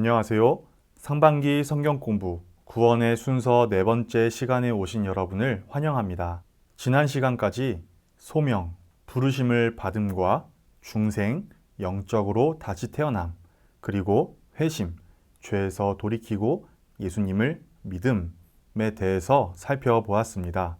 안녕하세요. 상반기 성경 공부 구원의 순서 네 번째 시간에 오신 여러분을 환영합니다. 지난 시간까지 소명, 부르심을 받음과 중생, 영적으로 다시 태어남, 그리고 회심, 죄에서 돌이키고 예수님을 믿음에 대해서 살펴보았습니다.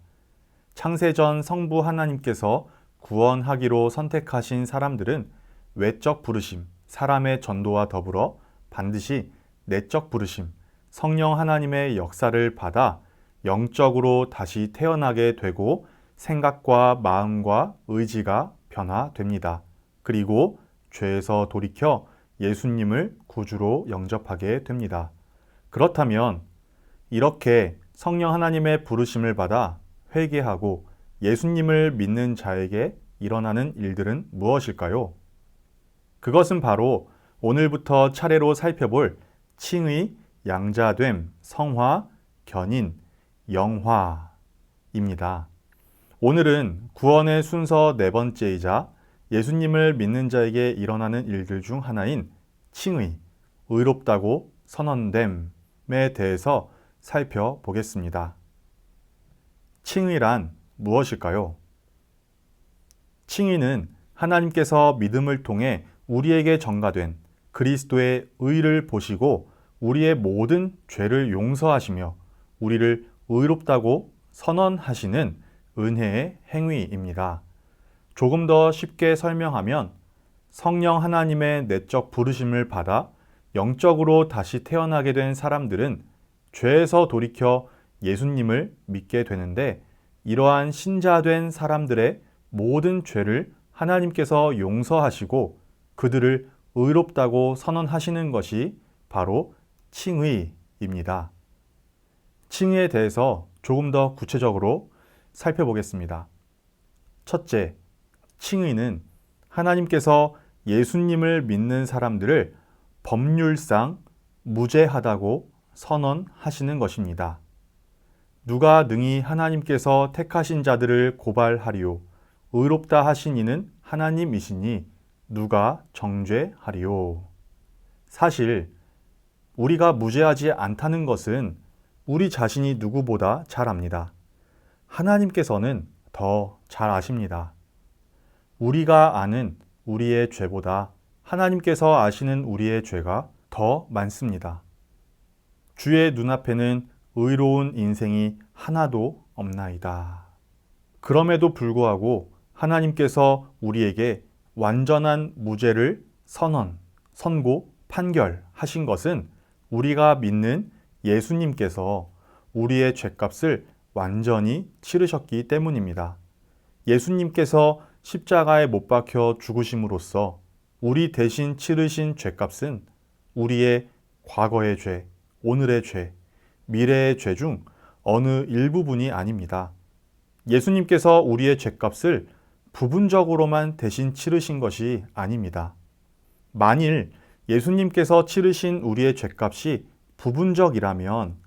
창세전 성부 하나님께서 구원하기로 선택하신 사람들은 외적 부르심, 사람의 전도와 더불어 반드시 내적 부르심, 성령 하나님의 역사를 받아 영적으로 다시 태어나게 되고 생각과 마음과 의지가 변화됩니다. 그리고 죄에서 돌이켜 예수님을 구주로 영접하게 됩니다. 그렇다면 이렇게 성령 하나님의 부르심을 받아 회개하고 예수님을 믿는 자에게 일어나는 일들은 무엇일까요? 그것은 바로 오늘부터 차례로 살펴볼 칭의, 양자됨, 성화, 견인, 영화입니다. 오늘은 구원의 순서 네 번째이자 예수님을 믿는 자에게 일어나는 일들 중 하나인 칭의, 의롭다고 선언됨에 대해서 살펴보겠습니다. 칭의란 무엇일까요? 칭의는 하나님께서 믿음을 통해 우리에게 전가된 그리스도의 의를 보시고 우리의 모든 죄를 용서하시며 우리를 의롭다고 선언하시는 은혜의 행위입니다. 조금 더 쉽게 설명하면 성령 하나님의 내적 부르심을 받아 영적으로 다시 태어나게 된 사람들은 죄에서 돌이켜 예수님을 믿게 되는데 이러한 신자된 사람들의 모든 죄를 하나님께서 용서하시고 그들을 의롭다고 선언하시는 것이 바로 칭의입니다. 칭의에 대해서 조금 더 구체적으로 살펴보겠습니다. 첫째, 칭의는 하나님께서 예수님을 믿는 사람들을 법률상 무죄하다고 선언하시는 것입니다. 누가 능히 하나님께서 택하신 자들을 고발하리요 의롭다 하신 이는 하나님이시니 누가 정죄하리요. 사실 우리가 무죄하지 않다는 것은 우리 자신이 누구보다 잘 압니다. 하나님께서는 더 잘 아십니다. 우리가 아는 우리의 죄보다 하나님께서 아시는 우리의 죄가 더 많습니다. 주의 눈앞에는 의로운 인생이 하나도 없나이다. 그럼에도 불구하고 하나님께서 우리에게 완전한 무죄를 선고, 판결하신 것은 우리가 믿는 예수님께서 우리의 죄값을 완전히 치르셨기 때문입니다. 예수님께서 십자가에 못 박혀 죽으심으로써 우리 대신 치르신 죄값은 우리의 과거의 죄, 오늘의 죄, 미래의 죄 중 어느 일부분이 아닙니다. 예수님께서 우리의 죄값을 부분적으로만 대신 치르신 것이 아닙니다. 만일 예수님께서 치르신 우리의 죄값이 부분적이라면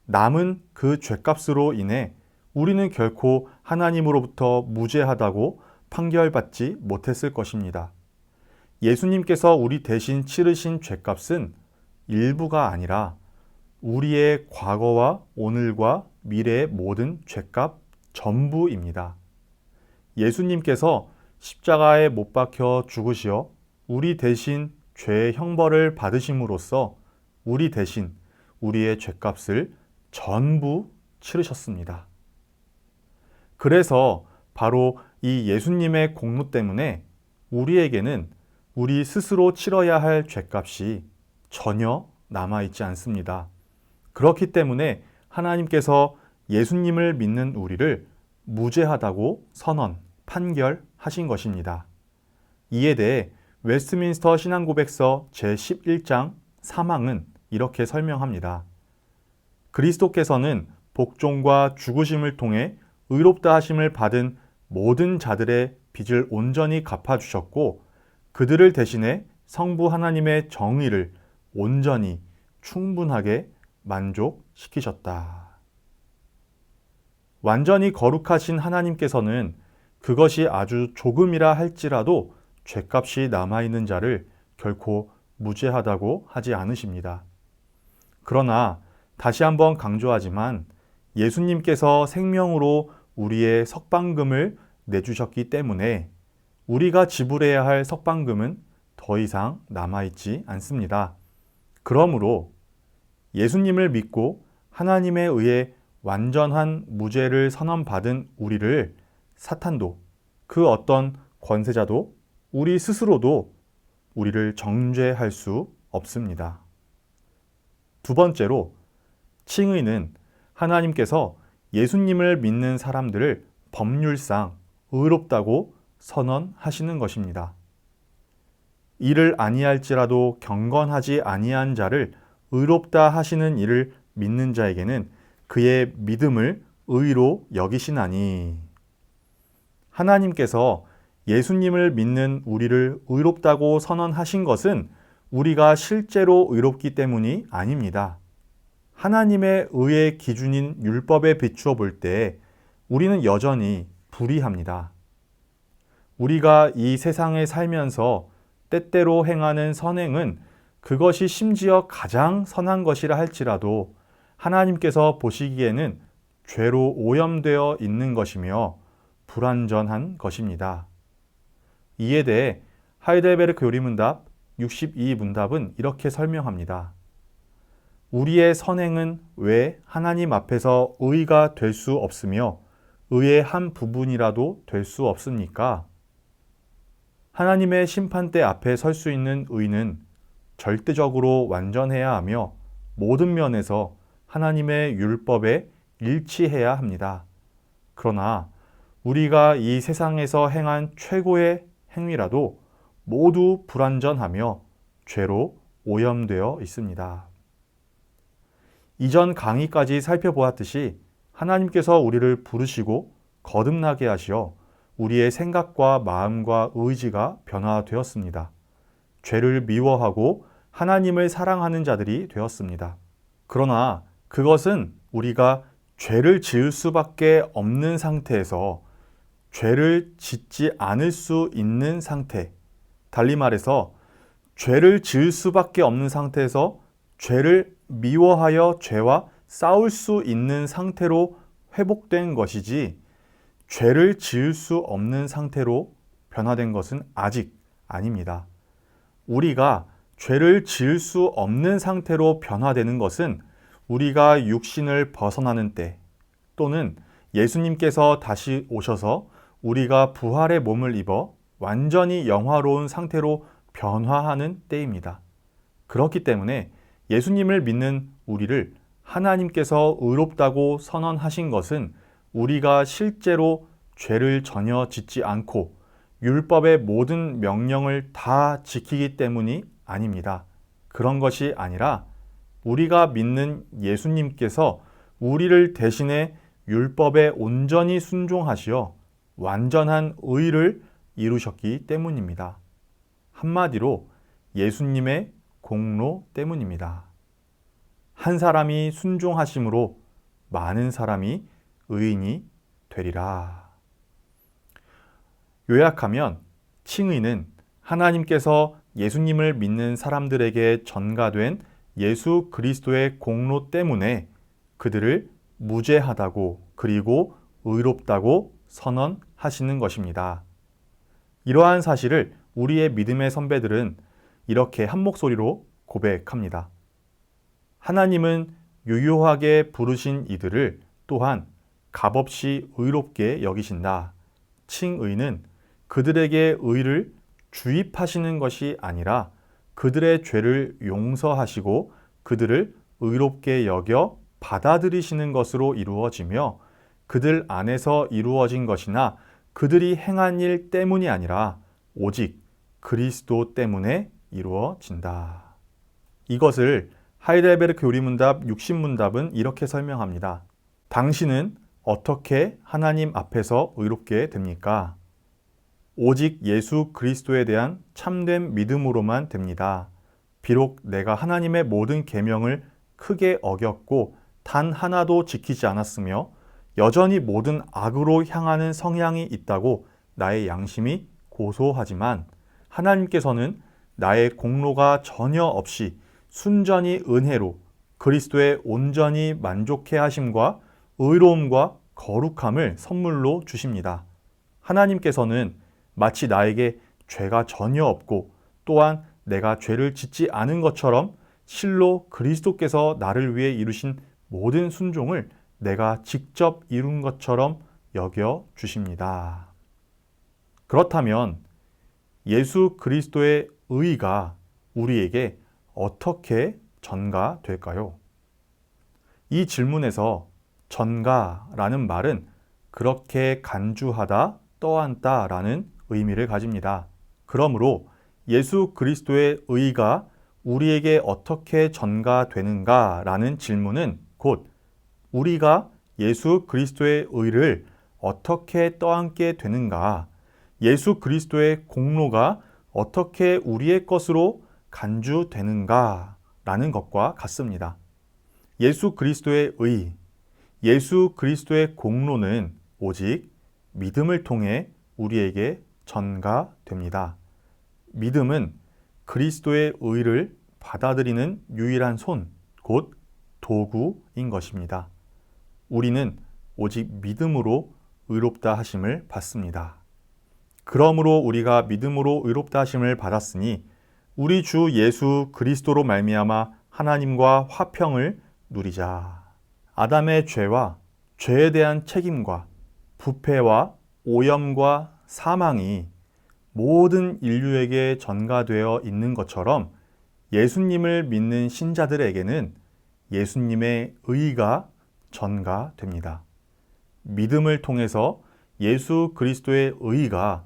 남은 그 죄값으로 인해 우리는 결코 하나님으로부터 무죄하다고 판결받지 못했을 것입니다. 예수님께서 우리 대신 치르신 죄값은 일부가 아니라 우리의 과거와 오늘과 미래의 모든 죄값 전부입니다. 예수님께서 십자가에 못 박혀 죽으시어 우리 대신 죄의 형벌을 받으심으로써 우리 대신 우리의 죄값을 전부 치르셨습니다. 그래서 바로 이 예수님의 공로 때문에 우리에게는 우리 스스로 치러야 할 죄값이 전혀 남아있지 않습니다. 그렇기 때문에 하나님께서 예수님을 믿는 우리를 무죄하다고 판결하신 것입니다. 이에 대해 웨스트민스터 신앙고백서 제11장 3항은 이렇게 설명합니다. 그리스도께서는 복종과 죽으심을 통해 의롭다 하심을 받은 모든 자들의 빚을 온전히 갚아주셨고 그들을 대신해 성부 하나님의 정의를 온전히 충분하게 만족시키셨다. 완전히 거룩하신 하나님께서는 그것이 아주 조금이라 할지라도 죄값이 남아있는 자를 결코 무죄하다고 하지 않으십니다. 그러나 다시 한번 강조하지만 예수님께서 생명으로 우리의 석방금을 내주셨기 때문에 우리가 지불해야 할 석방금은 더 이상 남아있지 않습니다. 그러므로 예수님을 믿고 하나님에 의해 완전한 무죄를 선언받은 우리를 사탄도, 그 어떤 권세자도, 우리 스스로도 우리를 정죄할 수 없습니다. 두 번째로, 칭의는 하나님께서 예수님을 믿는 사람들을 법률상 의롭다고 선언하시는 것입니다. 이를 아니할지라도 경건하지 아니한 자를 의롭다 하시는 이를 믿는 자에게는 그의 믿음을 의로 여기시나니. 하나님께서 예수님을 믿는 우리를 의롭다고 선언하신 것은 우리가 실제로 의롭기 때문이 아닙니다. 하나님의 의의 기준인 율법에 비추어 볼 때 우리는 여전히 불의합니다. 우리가 이 세상에 살면서 때때로 행하는 선행은 그것이 심지어 가장 선한 것이라 할지라도 하나님께서 보시기에는 죄로 오염되어 있는 것이며 불완전한 것입니다. 이에 대해 하이델베르크 요리문답 62문답은 이렇게 설명합니다. 우리의 선행은 왜 하나님 앞에서 의가 될 수 없으며 의의 한 부분이라도 될 수 없습니까? 하나님의 심판대 앞에 설 수 있는 의는 절대적으로 완전해야 하며 모든 면에서 하나님의 율법에 일치해야 합니다. 그러나 우리가 이 세상에서 행한 최고의 행위라도 모두 불완전하며 죄로 오염되어 있습니다. 이전 강의까지 살펴보았듯이 하나님께서 우리를 부르시고 거듭나게 하시어 우리의 생각과 마음과 의지가 변화되었습니다. 죄를 미워하고 하나님을 사랑하는 자들이 되었습니다. 그러나 그것은 우리가 죄를 지을 수밖에 없는 상태에서 죄를 짓지 않을 수 있는 상태, 달리 말해서 죄를 지을 수밖에 없는 상태에서 죄를 미워하여 죄와 싸울 수 있는 상태로 회복된 것이지 죄를 지을 수 없는 상태로 변화된 것은 아직 아닙니다. 우리가 죄를 지을 수 없는 상태로 변화되는 것은 우리가 육신을 벗어나는 때 또는 예수님께서 다시 오셔서 우리가 부활의 몸을 입어 완전히 영화로운 상태로 변화하는 때입니다. 그렇기 때문에 예수님을 믿는 우리를 하나님께서 의롭다고 선언하신 것은 우리가 실제로 죄를 전혀 짓지 않고 율법의 모든 명령을 다 지키기 때문이 아닙니다. 그런 것이 아니라 우리가 믿는 예수님께서 우리를 대신해 율법에 온전히 순종하시어 완전한 의를 이루셨기 때문입니다. 한마디로 예수님의 공로 때문입니다. 한 사람이 순종하심으로 많은 사람이 의인이 되리라. 요약하면 칭의는 하나님께서 예수님을 믿는 사람들에게 전가된 예수 그리스도의 공로 때문에 그들을 무죄하다고 그리고 의롭다고 선언하시는 것입니다. 이러한 사실을 우리의 믿음의 선배들은 이렇게 한 목소리로 고백합니다. 하나님은 유효하게 부르신 이들을 또한 값없이 의롭게 여기신다. 칭의는 그들에게 의를 주입하시는 것이 아니라 그들의 죄를 용서하시고 그들을 의롭게 여겨 받아들이시는 것으로 이루어지며 그들 안에서 이루어진 것이나 그들이 행한 일 때문이 아니라 오직 그리스도 때문에 이루어진다. 이것을 하이델베르크 요리문답 60문답은 이렇게 설명합니다. 당신은 어떻게 하나님 앞에서 의롭게 됩니까? 오직 예수 그리스도에 대한 참된 믿음으로만 됩니다. 비록 내가 하나님의 모든 계명을 크게 어겼고 단 하나도 지키지 않았으며 여전히 모든 악으로 향하는 성향이 있다고 나의 양심이 고소하지만 하나님께서는 나의 공로가 전혀 없이 순전히 은혜로 그리스도에 온전히 만족해 하심과 의로움과 거룩함을 선물로 주십니다. 하나님께서는 마치 나에게 죄가 전혀 없고 또한 내가 죄를 짓지 않은 것처럼 실로 그리스도께서 나를 위해 이루신 모든 순종을 내가 직접 이룬 것처럼 여겨 주십니다. 그렇다면 예수 그리스도의 의가 우리에게 어떻게 전가될까요? 이 질문에서 전가라는 말은 그렇게 간주하다, 떠안다 라는 의미를 가집니다. 그러므로 예수 그리스도의 의가 우리에게 어떻게 전가되는가 라는 질문은 곧 우리가 예수 그리스도의 의를 어떻게 떠안게 되는가, 예수 그리스도의 공로가 어떻게 우리의 것으로 간주되는가 라는 것과 같습니다. 예수 그리스도의 의, 예수 그리스도의 공로는 오직 믿음을 통해 우리에게 전가됩니다. 믿음은 그리스도의 의를 받아들이는 유일한 손, 곧 도구인 것입니다. 우리는 오직 믿음으로 의롭다 하심을 받습니다. 그러므로 우리가 믿음으로 의롭다 하심을 받았으니 우리 주 예수 그리스도로 말미암아 하나님과 화평을 누리자. 아담의 죄와 죄에 대한 책임과 부패와 오염과 사망이 모든 인류에게 전가되어 있는 것처럼 예수님을 믿는 신자들에게는 예수님의 의가 전가됩니다. 믿음을 통해서 예수 그리스도의 의가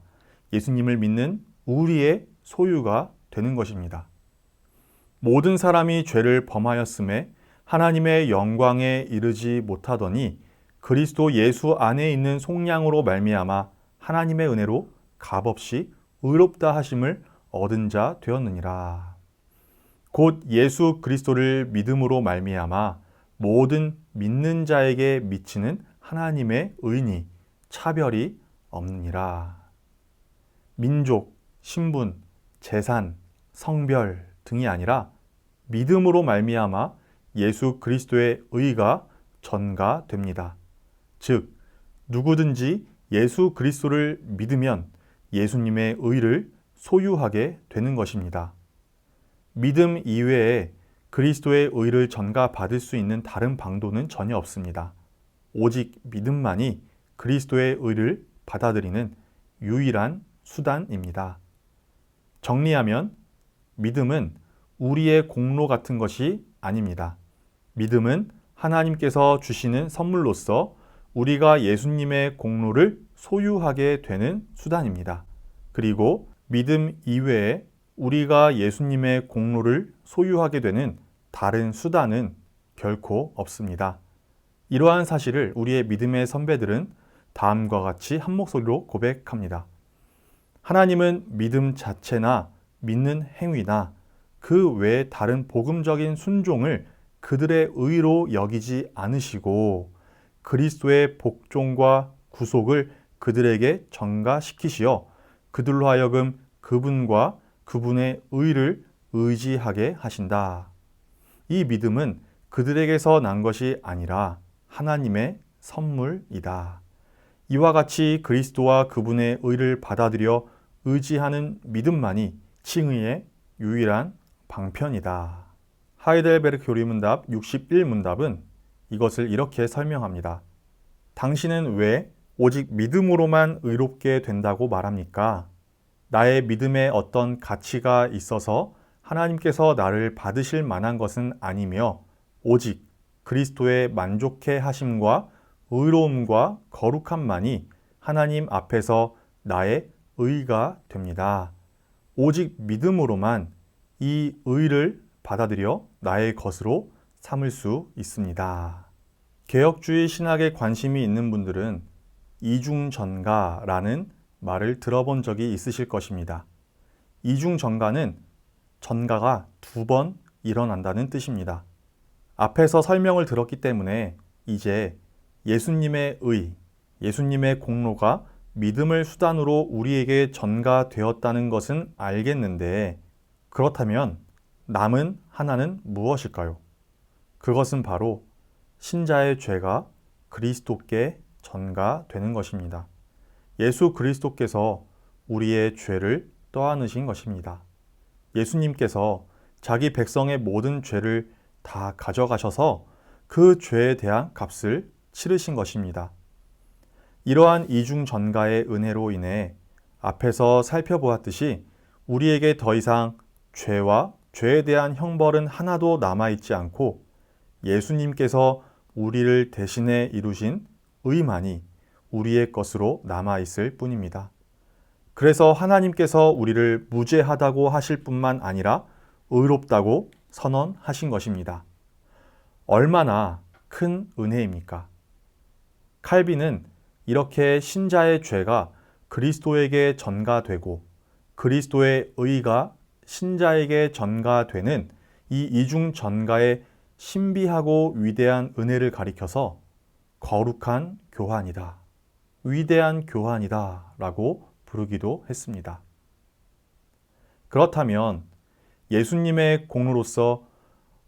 예수님을 믿는 우리의 소유가 되는 것입니다. 모든 사람이 죄를 범하였음에 하나님의 영광에 이르지 못하더니 그리스도 예수 안에 있는 속량으로 말미암아 하나님의 은혜로 값없이 의롭다 하심을 얻은 자 되었느니라. 곧 예수 그리스도를 믿음으로 말미암아 모든 믿는 자에게 미치는 하나님의 의니 차별이 없느니라. 민족, 신분, 재산, 성별 등이 아니라 믿음으로 말미암아 예수 그리스도의 의가 전가됩니다. 즉, 누구든지 예수 그리스도를 믿으면 예수님의 의를 소유하게 되는 것입니다. 믿음 이외에 그리스도의 의를 전가받을 수 있는 다른 방도는 전혀 없습니다. 오직 믿음만이 그리스도의 의를 받아들이는 유일한 수단입니다. 정리하면 믿음은 우리의 공로 같은 것이 아닙니다. 믿음은 하나님께서 주시는 선물로서 우리가 예수님의 공로를 소유하게 되는 수단입니다. 그리고 믿음 이외에 우리가 예수님의 공로를 소유하게 되는 다른 수단은 결코 없습니다. 이러한 사실을 우리의 믿음의 선배들은 다음과 같이 한 목소리로 고백합니다. 하나님은 믿음 자체나 믿는 행위나 그 외에 다른 복음적인 순종을 그들의 의로 여기지 않으시고 그리스도의 복종과 구속을 그들에게 전가시키시어 그들로 하여금 그분과 그분의 의를 의지하게 하신다. 이 믿음은 그들에게서 난 것이 아니라 하나님의 선물이다. 이와 같이 그리스도와 그분의 의를 받아들여 의지하는 믿음만이 칭의의 유일한 방편이다. 하이델베르크 교리문답 61문답은 이것을 이렇게 설명합니다. 당신은 왜 오직 믿음으로만 의롭게 된다고 말합니까? 나의 믿음에 어떤 가치가 있어서 하나님께서 나를 받으실 만한 것은 아니며 오직 그리스도의 만족해 하심과 의로움과 거룩함만이 하나님 앞에서 나의 의가 됩니다. 오직 믿음으로만 이 의를 받아들여 나의 것으로 삼을 수 있습니다. 개혁주의 신학에 관심이 있는 분들은 이중전가라는 말을 들어본 적이 있으실 것입니다. 이중전가는 전가가 2번 일어난다는 뜻입니다. 앞에서 설명을 들었기 때문에 이제 예수님의 의, 예수님의 공로가 믿음을 수단으로 우리에게 전가되었다는 것은 알겠는데 그렇다면 남은 하나는 무엇일까요? 그것은 바로 신자의 죄가 그리스도께 전가되는 것입니다. 예수 그리스도께서 우리의 죄를 떠안으신 것입니다. 예수님께서 자기 백성의 모든 죄를 다 가져가셔서 그 죄에 대한 값을 치르신 것입니다. 이러한 이중 전가의 은혜로 인해 앞에서 살펴보았듯이 우리에게 더 이상 죄와 죄에 대한 형벌은 하나도 남아있지 않고 예수님께서 우리를 대신해 이루신 의만이 우리의 것으로 남아있을 뿐입니다. 그래서 하나님께서 우리를 무죄하다고 하실 뿐만 아니라 의롭다고 선언하신 것입니다. 얼마나 큰 은혜입니까? 칼빈은 이렇게 신자의 죄가 그리스도에게 전가되고 그리스도의 의가 신자에게 전가되는 이 이중 전가의 신비하고 위대한 은혜를 가리켜서 거룩한 교환이다, 위대한 교환이다 라고 부르기도 했습니다. 그렇다면 예수님의 공로로서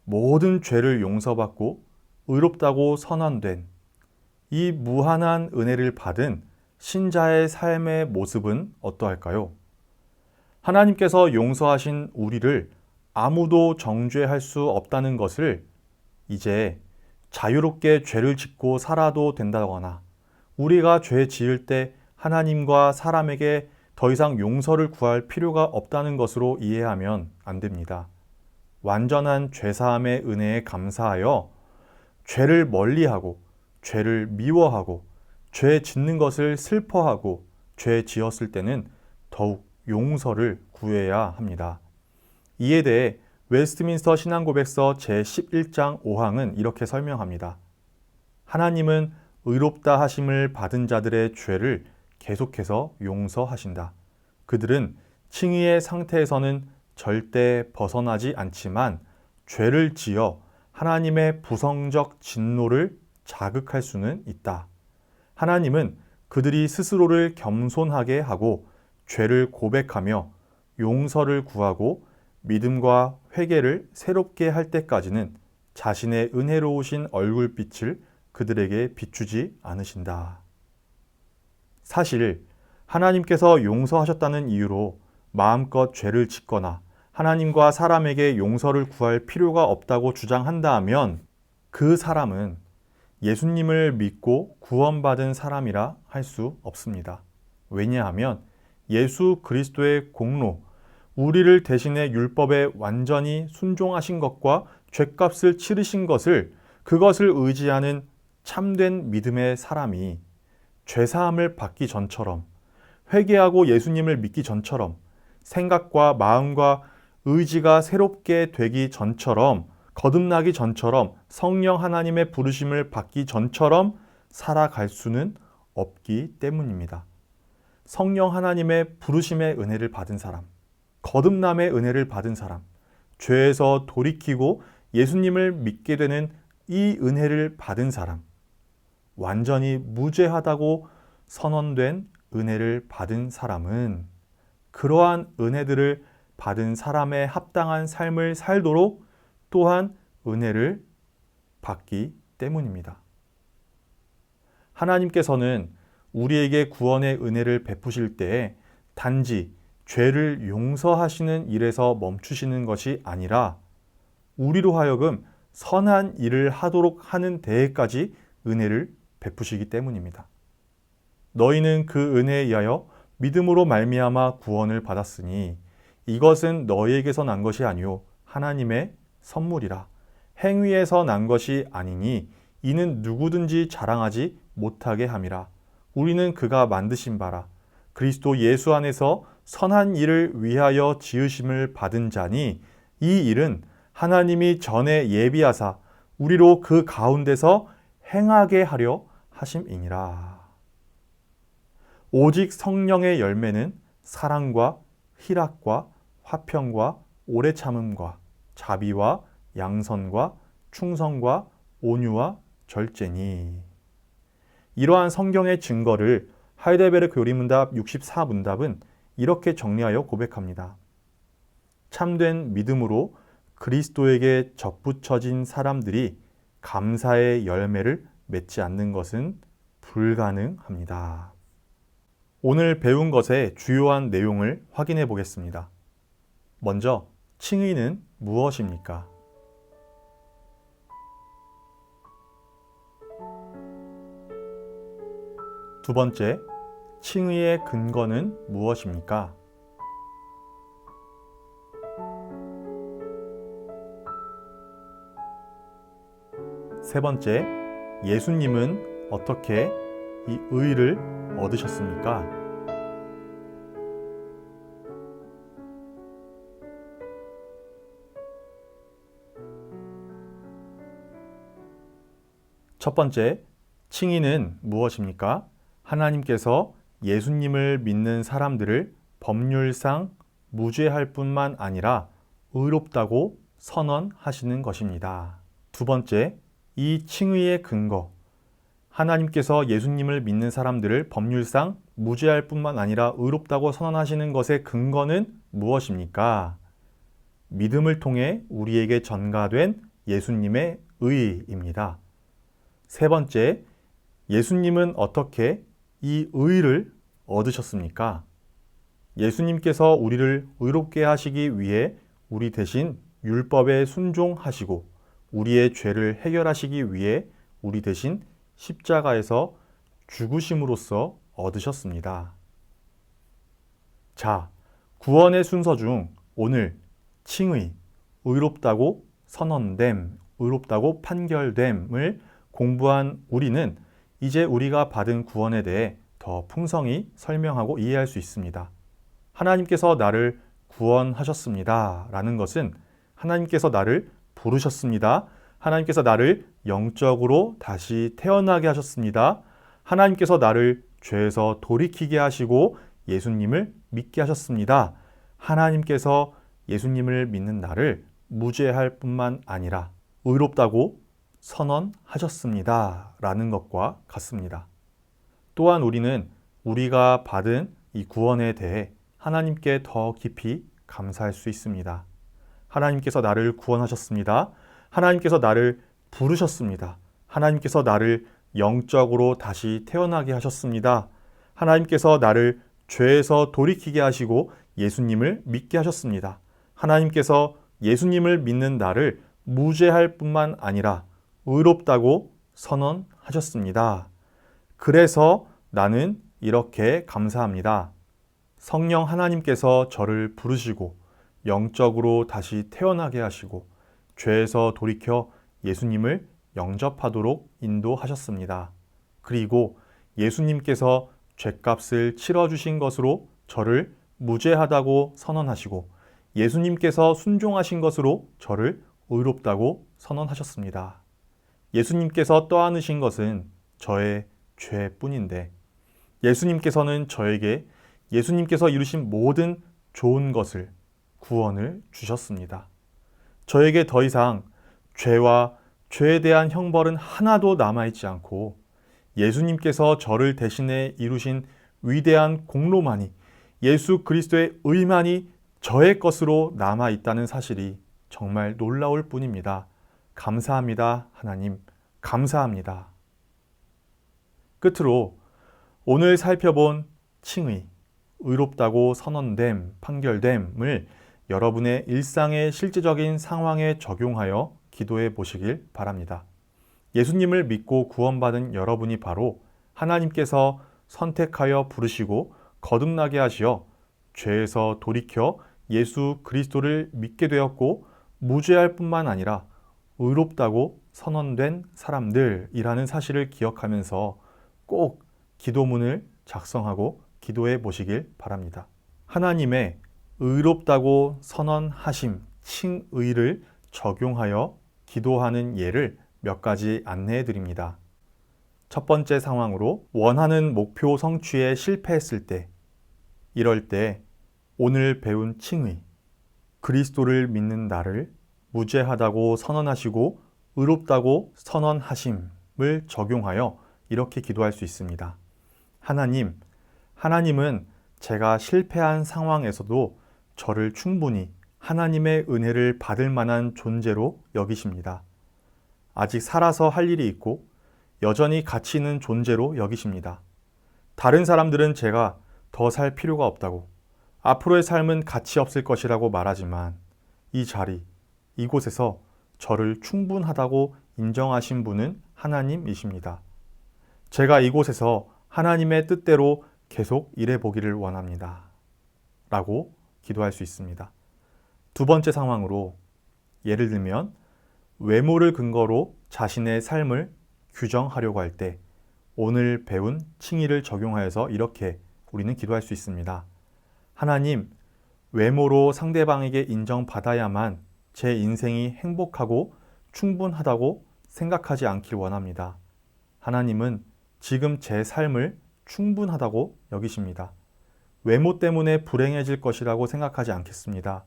모든 죄를 용서받고 의롭다고 선언된 이 무한한 은혜를 받은 신자의 삶의 모습은 어떠할까요? 하나님께서 용서하신 우리를 아무도 정죄할 수 없다는 것을 이제 자유롭게 죄를 짓고 살아도 된다거나 우리가 죄 지을 때 하나님과 사람에게 더 이상 용서를 구할 필요가 없다는 것으로 이해하면 안 됩니다. 완전한 죄사함의 은혜에 감사하여 죄를 멀리하고 죄를 미워하고 죄 짓는 것을 슬퍼하고 죄 지었을 때는 더욱 용서를 구해야 합니다. 이에 대해 웨스트민스터 신앙고백서 제11장 5항은 이렇게 설명합니다. 하나님은 의롭다 하심을 받은 자들의 죄를 계속해서 용서하신다. 그들은 칭의의 상태에서는 절대 벗어나지 않지만 죄를 지어 하나님의 부성적 진노를 자극할 수는 있다. 하나님은 그들이 스스로를 겸손하게 하고 죄를 고백하며 용서를 구하고 믿음과 회개를 새롭게 할 때까지는 자신의 은혜로우신 얼굴빛을 그들에게 비추지 않으신다. 사실 하나님께서 용서하셨다는 이유로 마음껏 죄를 짓거나 하나님과 사람에게 용서를 구할 필요가 없다고 주장한다면 그 사람은 예수님을 믿고 구원받은 사람이라 할 수 없습니다. 왜냐하면 예수 그리스도의 공로, 우리를 대신해 율법에 완전히 순종하신 것과 죄값을 치르신 것을 그것을 의지하는 참된 믿음의 사람이 죄사함을 받기 전처럼 회개하고 예수님을 믿기 전처럼 생각과 마음과 의지가 새롭게 되기 전처럼 거듭나기 전처럼 성령 하나님의 부르심을 받기 전처럼 살아갈 수는 없기 때문입니다. 성령 하나님의 부르심의 은혜를 받은 사람, 거듭남의 은혜를 받은 사람, 죄에서 돌이키고 예수님을 믿게 되는 이 은혜를 받은 사람, 완전히 무죄하다고 선언된 은혜를 받은 사람은 그러한 은혜들을 받은 사람의 합당한 삶을 살도록 또한 은혜를 받기 때문입니다. 하나님께서는 우리에게 구원의 은혜를 베푸실 때에 단지 죄를 용서하시는 일에서 멈추시는 것이 아니라 우리로 하여금 선한 일을 하도록 하는 데에까지 은혜를 베푸시기 때문입니다. 너희는 그 은혜에 의하여 믿음으로 말미암아 구원을 받았으니 이것은 너희에게서 난 것이 아니요 하나님의 선물이라. 행위에서 난 것이 아니니 이는 누구든지 자랑하지 못하게 함이라. 우리는 그가 만드신 바라 그리스도 예수 안에서 선한 일을 위하여 지으심을 받은 자니 이 일은 하나님이 전에 예비하사 우리로 그 가운데서 행하게 하려 하심이니라. 오직 성령의 열매는 사랑과 희락과 화평과 오래 참음과 자비와 양선과 충성과 온유와 절제니. 이러한 성경의 증거를 하이델베르크 교리문답 64문답은 이렇게 정리하여 고백합니다. 참된 믿음으로 그리스도에게 접붙여진 사람들이 감사의 열매를 맺지 않는 것은 불가능합니다. 오늘 배운 것의 주요한 내용을 확인해 보겠습니다. 먼저, 칭의는 무엇입니까? 두 번째, 칭의의 근거는 무엇입니까? 세 번째, 예수님은 어떻게 이 의를 얻으셨습니까? 첫 번째, 칭의는 무엇입니까? 하나님께서 예수님을 믿는 사람들을 법률상 무죄할 뿐만 아니라 의롭다고 선언하시는 것입니다. 두 번째, 이 칭의의 근거. 하나님께서 예수님을 믿는 사람들을 법률상 무죄할 뿐만 아니라 의롭다고 선언하시는 것의 근거는 무엇입니까? 믿음을 통해 우리에게 전가된 예수님의 의입니다. 세 번째, 예수님은 어떻게 이 의를 얻으셨습니까? 예수님께서 우리를 의롭게 하시기 위해 우리 대신 율법에 순종하시고 우리의 죄를 해결하시기 위해 우리 대신 십자가에서 죽으심으로써 얻으셨습니다. 자, 구원의 순서 중 오늘 칭의, 의롭다고 선언됨, 의롭다고 판결됨을 공부한 우리는 이제 우리가 받은 구원에 대해 더 풍성히 설명하고 이해할 수 있습니다. 하나님께서 나를 구원하셨습니다. 라는 것은 하나님께서 나를 부르셨습니다. 하나님께서 나를 영적으로 다시 태어나게 하셨습니다. 하나님께서 나를 죄에서 돌이키게 하시고 예수님을 믿게 하셨습니다. 하나님께서 예수님을 믿는 나를 무죄할 뿐만 아니라 의롭다고 선언하셨습니다. 라는 것과 같습니다. 또한 우리는 우리가 받은 이 구원에 대해 하나님께 더 깊이 감사할 수 있습니다. 하나님께서 나를 구원하셨습니다. 하나님께서 나를 부르셨습니다. 하나님께서 나를 영적으로 다시 태어나게 하셨습니다. 하나님께서 나를 죄에서 돌이키게 하시고 예수님을 믿게 하셨습니다. 하나님께서 예수님을 믿는 나를 무죄할 뿐만 아니라 의롭다고 선언하셨습니다. 그래서 나는 이렇게 감사합니다. 성령 하나님께서 저를 부르시고 영적으로 다시 태어나게 하시고 죄에서 돌이켜 예수님을 영접하도록 인도하셨습니다. 그리고 예수님께서 죄값을 치러주신 것으로 저를 무죄하다고 선언하시고 예수님께서 순종하신 것으로 저를 의롭다고 선언하셨습니다. 예수님께서 떠안으신 것은 저의 죄뿐인데 예수님께서는 저에게 예수님께서 이루신 모든 좋은 것을 구원을 주셨습니다. 저에게 더 이상 죄와 죄에 대한 형벌은 하나도 남아있지 않고 예수님께서 저를 대신해 이루신 위대한 공로만이 예수 그리스도의 의만이 저의 것으로 남아있다는 사실이 정말 놀라울 뿐입니다. 감사합니다, 하나님. 감사합니다. 끝으로 오늘 살펴본 칭의, 의롭다고 선언됨, 판결됨을 여러분의 일상의 실제적인 상황에 적용하여 기도해 보시길 바랍니다. 예수님을 믿고 구원받은 여러분이 바로 하나님께서 선택하여 부르시고 거듭나게 하시어 죄에서 돌이켜 예수 그리스도를 믿게 되었고 무죄할 뿐만 아니라 의롭다고 선언된 사람들이라는 사실을 기억하면서 꼭 기도문을 작성하고 기도해 보시길 바랍니다. 하나님의 의롭다고 선언하심, 칭의를 적용하여 기도하는 예를 몇 가지 안내해 드립니다. 첫 번째 상황으로 원하는 목표 성취에 실패했을 때, 이럴 때 오늘 배운 칭의, 그리스도를 믿는 나를 무죄하다고 선언하시고 의롭다고 선언하심을 적용하여 이렇게 기도할 수 있습니다. 하나님은 제가 실패한 상황에서도 저를 충분히 하나님의 은혜를 받을 만한 존재로 여기십니다. 아직 살아서 할 일이 있고 여전히 가치 있는 존재로 여기십니다. 다른 사람들은 제가 더 살 필요가 없다고, 앞으로의 삶은 가치 없을 것이라고 말하지만 이 자리, 이곳에서 저를 충분하다고 인정하신 분은 하나님이십니다. 제가 이곳에서 하나님의 뜻대로 계속 일해 보기를 원합니다. 라고 기도할 수 있습니다. 두 번째 상황으로, 예를 들면 외모를 근거로 자신의 삶을 규정하려고 할 때 오늘 배운 칭의를 적용하여서 이렇게 우리는 기도할 수 있습니다. 하나님, 외모로 상대방에게 인정받아야만 제 인생이 행복하고 충분하다고 생각하지 않길 원합니다. 하나님은 지금 제 삶을 충분하다고 여기십니다. 외모 때문에 불행해질 것이라고 생각하지 않겠습니다.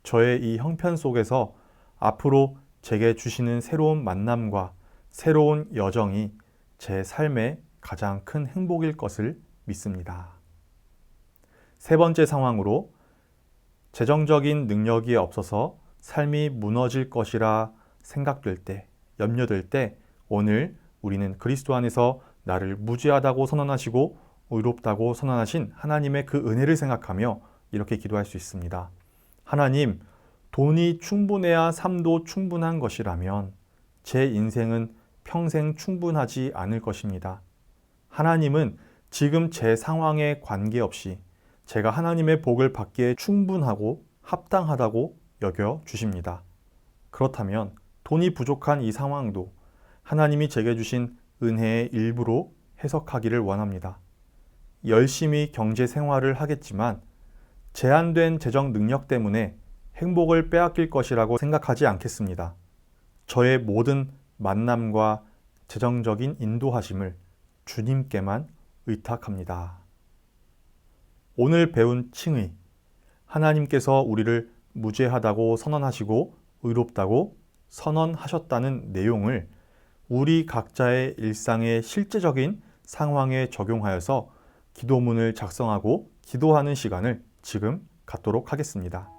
저의 이 형편 속에서 앞으로 제게 주시는 새로운 만남과 새로운 여정이 제 삶의 가장 큰 행복일 것을 믿습니다. 세 번째 상황으로, 재정적인 능력이 없어서 삶이 무너질 것이라 생각될 때, 염려될 때 오늘 우리는 그리스도 안에서 나를 무죄하다고 선언하시고 의롭다고 선언하신 하나님의 그 은혜를 생각하며 이렇게 기도할 수 있습니다. 하나님, 돈이 충분해야 삶도 충분한 것이라면 제 인생은 평생 충분하지 않을 것입니다. 하나님은 지금 제 상황에 관계없이 제가 하나님의 복을 받기에 충분하고 합당하다고 여겨 주십니다. 그렇다면 돈이 부족한 이 상황도 하나님이 제게 주신 은혜의 일부로 해석하기를 원합니다. 열심히 경제 생활을 하겠지만 제한된 재정 능력 때문에 행복을 빼앗길 것이라고 생각하지 않겠습니다. 저의 모든 만남과 재정적인 인도하심을 주님께만 의탁합니다. 오늘 배운 칭의, 하나님께서 우리를 무죄하다고 선언하시고 의롭다고 선언하셨다는 내용을 우리 각자의 일상의 실제적인 상황에 적용하여서 기도문을 작성하고 기도하는 시간을 지금 갖도록 하겠습니다.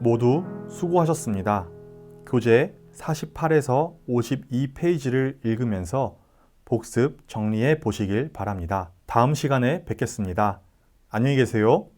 모두 수고하셨습니다. 교재 48에서 52페이지를 읽으면서 복습 정리해 보시길 바랍니다. 다음 시간에 뵙겠습니다. 안녕히 계세요.